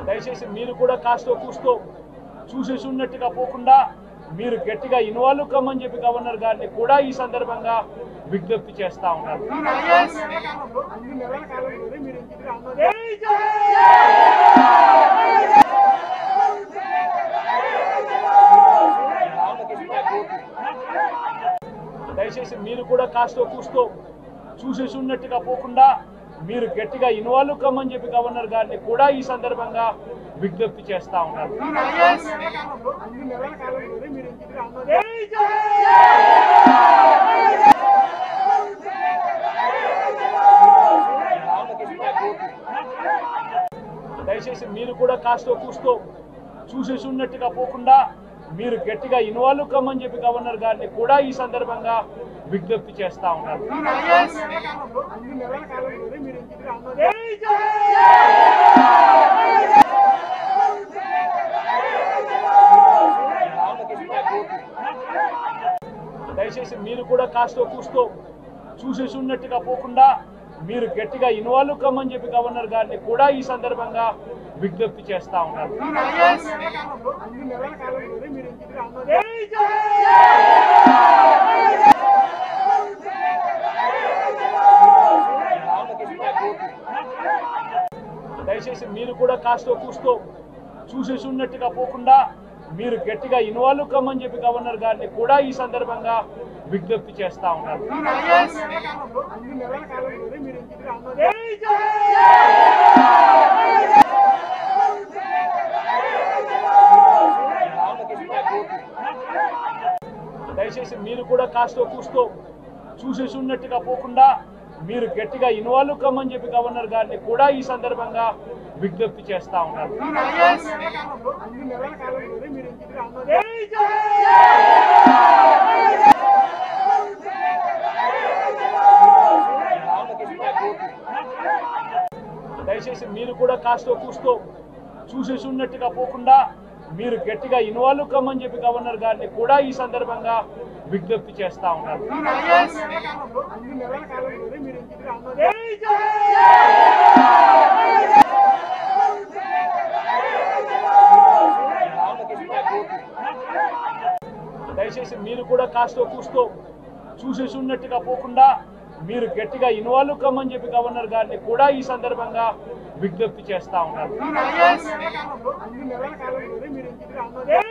దయచేసి మీరు కూడా కాస్తో కూస్తో చూసేసి ఉన్నట్టుగా పోకుండా మీరు గట్టిగా ఇన్వాల్వ్ కమ్మని చెప్పి గవర్నర్ గారిని కూడా ఈ సందర్భంగా విజ్ఞప్తి చేస్తా ఉన్నారు. దయచేసి మీరు కూడా కాస్తో కూస్తో చూసేసి ఉన్నట్టుగా పోకుండా మీరు గట్టిగా ఇన్వాల్వ్ కమ్మని చెప్పి గవర్నర్ గారిని కూడా ఈ సందర్భంగా విజ్ఞప్తి చేస్తా ఉన్నారు. దయచేసి మీరు కూడా కాస్తో కూస్తో చూసేసి ఉన్నట్టుగా పోకుండా మీరు గట్టిగా ఇన్వాల్వ్ కమ్మని చెప్పి గవర్నర్ గారిని కూడా ఈ సందర్భంగా విజ్ఞప్తి చేస్తా ఉన్నారు. దయచేసి మీరు కూడా కాస్తో కూస్తో చూసేసి ఉన్నట్టుగా పోకుండా మీరు గట్టిగా ఇన్వాల్వ్ కమ్మని చెప్పి గవర్నర్ గారిని కూడా ఈ సందర్భంగా విజ్ఞప్తి చేస్తా ఉన్నారు. దయచేసి మీరు కూడా కాస్తో కూస్తో చూసేసి ఉన్నట్టుగా పోకుండా మీరు గట్టిగా ఇన్వాల్వ్ కమ్మని చెప్పి గవర్నర్ గారిని కూడా ఈ సందర్భంగా విజ్ఞప్తి చేస్తా ఉన్నారు. దయచేసి మీరు కూడా కాస్తో కూస్తో చూసేసి ఉన్నట్టుగా పోకుండా మీరు గట్టిగా ఇన్వాల్వ్ కమ్మని చెప్పి గవర్నర్ గారిని కూడా ఈ సందర్భంగా విజ్ఞప్తి చేస్తా ఉన్నారు. దయచేసి మీరు కూడా కాస్తో కూస్తో చూసేసి ఉన్నట్టుగా పోకుండా మీరు గట్టిగా ఇన్వాల్వ్ కమ్మని చెప్పి గవర్నర్ గారిని కూడా ఈ సందర్భంగా విజ్ఞప్తి చేస్తా ఉన్నారు. దయచేసి మీరు కూడా కాస్తో కూస్తో చూసేసి ఉన్నట్టుగా పోకుండా మీరు గట్టిగా ఇన్వాల్వ్ కమ్మని చెప్పి గవర్నర్ గారిని కూడా ఈ సందర్భంగా విజ్ఞప్తి చేస్తా ఉన్నారు. జై